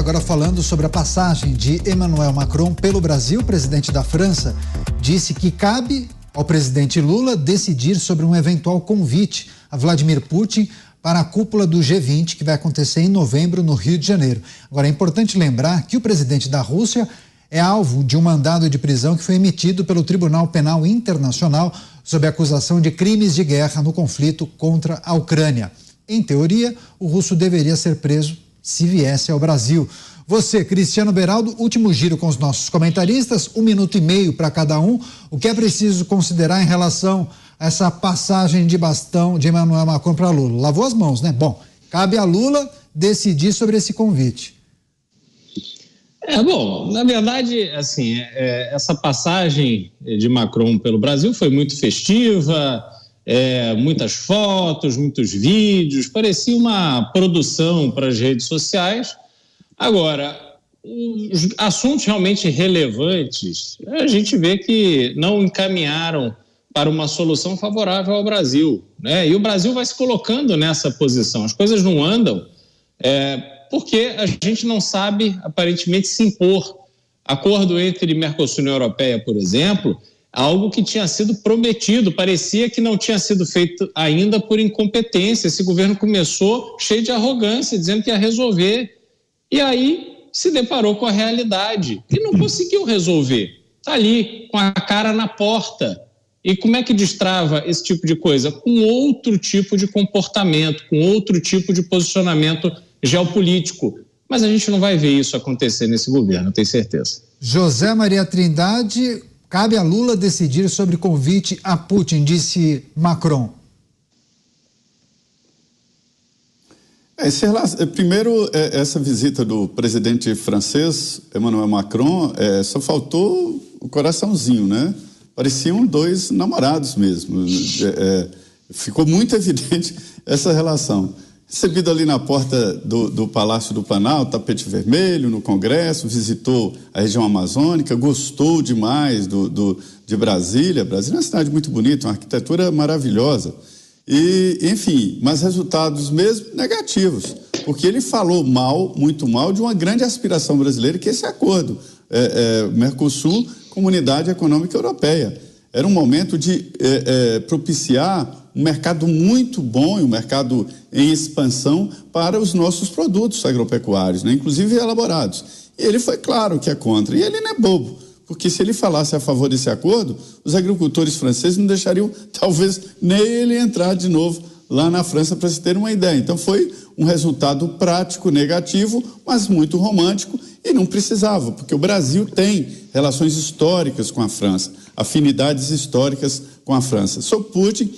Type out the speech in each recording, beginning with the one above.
agora falando sobre a passagem de Emmanuel Macron pelo Brasil. O presidente da França disse que cabe ao presidente Lula decidir sobre um eventual convite a Vladimir Putin para a cúpula do G20, que vai acontecer em novembro no Rio de Janeiro. Agora, é importante lembrar que o presidente da Rússia é alvo de um mandado de prisão que foi emitido pelo Tribunal Penal Internacional sob acusação de crimes de guerra no conflito contra a Ucrânia. Em teoria, o russo deveria ser preso se viesse ao Brasil. Você, Cristiano Beraldo, último giro com os nossos comentaristas, 1 minuto e meio para cada um. O que é preciso considerar em relação a essa passagem de bastão de Emmanuel Macron para Lula? Lavou as mãos, né? Bom, cabe a Lula decidir sobre esse convite. Bom, na verdade, assim, essa passagem de Macron pelo Brasil foi muito festiva, muitas fotos, muitos vídeos, parecia uma produção para as redes sociais. Agora, os assuntos realmente relevantes, a gente vê que não encaminharam para uma solução favorável ao Brasil, né? E o Brasil vai se colocando nessa posição. As coisas não andam, porque a gente não sabe, aparentemente, se impor. Acordo entre Mercosul e União Europeia, por exemplo, algo que tinha sido prometido, parecia que não tinha sido feito ainda por incompetência. Esse governo começou cheio de arrogância, dizendo que ia resolver, e aí se deparou com a realidade e não conseguiu resolver. Está ali, com a cara na porta. E como é que destrava esse tipo de coisa? Com outro tipo de comportamento, com outro tipo de posicionamento geopolítico. Mas a gente não vai ver isso acontecer nesse governo, tenho certeza. José Maria Trindade, cabe a Lula decidir sobre convite a Putin, disse Macron. Primeiro, essa visita do presidente francês, Emmanuel Macron, só faltou o coraçãozinho, né? Pareciam dois namorados mesmo. Ficou muito evidente essa relação. Recebido ali na porta do Palácio do Planalto, tapete vermelho, no Congresso, visitou a região amazônica, gostou demais de Brasília. Brasília é uma cidade muito bonita, uma arquitetura maravilhosa. E, enfim, mas resultados mesmo negativos, porque ele falou muito mal, de uma grande aspiração brasileira, que é esse acordo, Mercosul, Comunidade Econômica Europeia. Era um momento de propiciar um mercado muito bom, um mercado em expansão para os nossos produtos agropecuários, né, inclusive elaborados. E ele foi claro que é contra, e ele não é bobo, porque se ele falasse a favor desse acordo, os agricultores franceses não deixariam, talvez, nem ele entrar de novo lá na França, para se ter uma ideia. Então foi um resultado prático, negativo, mas muito romântico, e não precisava, porque o Brasil tem relações históricas com a França, afinidades históricas com a França. Sobre Putin,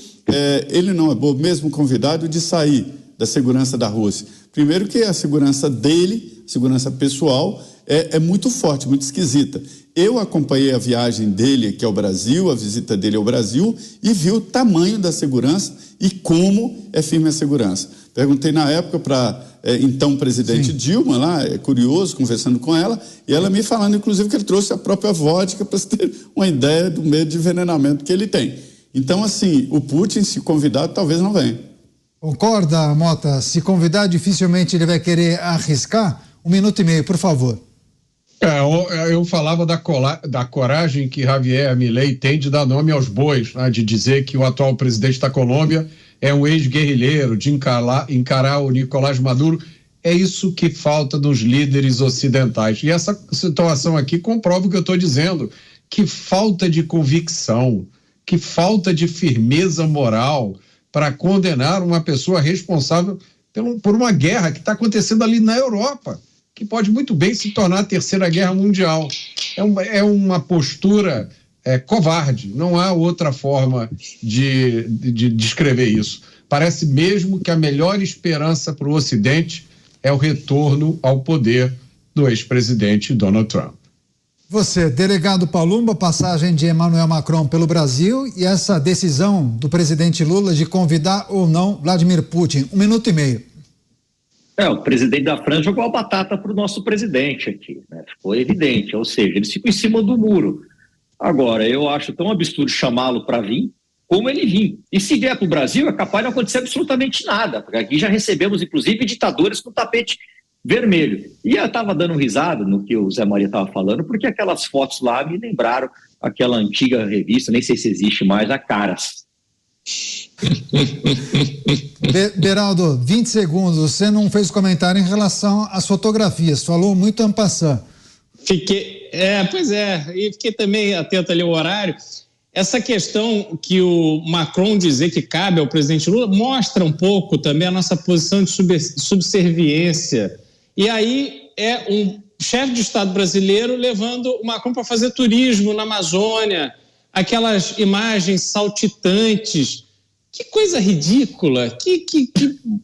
ele não é bobo, mesmo convidado, de sair da segurança da Rússia. Primeiro que a segurança dele, segurança pessoal, é muito forte, muito esquisita. Eu acompanhei a viagem dele aqui ao Brasil, a visita dele ao Brasil, e vi o tamanho da segurança e como é firme a segurança. Perguntei na época para então presidente Dilma, lá, curioso, conversando com ela, e ela me falando, inclusive, que ele trouxe a própria vodka para ter uma ideia do medo de envenenamento que ele tem. Então, assim, o Putin, se convidado, talvez não venha. Concorda, Mota? Se convidar, dificilmente ele vai querer arriscar? 1 minuto e meio, por favor. Eu falava da coragem que Javier Milei tem de dar nome aos bois, né? De dizer que o atual presidente da Colômbia é um ex-guerrilheiro, de encarar o Nicolás Maduro. É isso que falta nos líderes ocidentais. E essa situação aqui comprova o que eu estou dizendo, que falta de convicção, que falta de firmeza moral para condenar uma pessoa responsável por uma guerra que está acontecendo ali na Europa, que pode muito bem se tornar a Terceira Guerra Mundial. É uma postura covarde, não há outra forma de descrever isso. Parece mesmo que a melhor esperança para o Ocidente é o retorno ao poder do ex-presidente Donald Trump. Você, delegado Palumba, passagem de Emmanuel Macron pelo Brasil e essa decisão do presidente Lula de convidar ou não Vladimir Putin. 1 minuto e meio. O presidente da França jogou a batata para o nosso presidente aqui, né? Ficou evidente, ou seja, eles ficam em cima do muro. Agora, eu acho tão absurdo chamá-lo para vir, como ele vir. E se vier para o Brasil, é capaz de não acontecer absolutamente nada, porque aqui já recebemos, inclusive, ditadores com tapete vermelho. E eu estava dando risada no que o Zé Maria estava falando, porque aquelas fotos lá me lembraram aquela antiga revista, nem sei se existe mais, a Caras. Beraldo, 20 segundos, você não fez comentário em relação às fotografias, falou muito en passant. E fiquei também atento ali ao horário. Essa questão que o Macron dizer que cabe ao presidente Lula mostra um pouco também a nossa posição de subserviência. E aí é um chefe de Estado brasileiro levando o Macron para fazer turismo na Amazônia, aquelas imagens saltitantes. Que coisa ridícula, que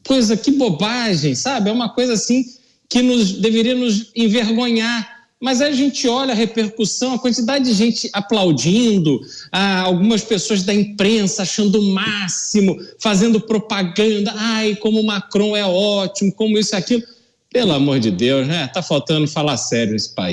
coisa, que bobagem, sabe? É uma coisa assim que deveria nos envergonhar. Mas a gente olha a repercussão, a quantidade de gente aplaudindo, algumas pessoas da imprensa achando o máximo, fazendo propaganda, como o Macron é ótimo, como isso e aquilo. Pelo amor de Deus, né? Tá faltando falar sério nesse país.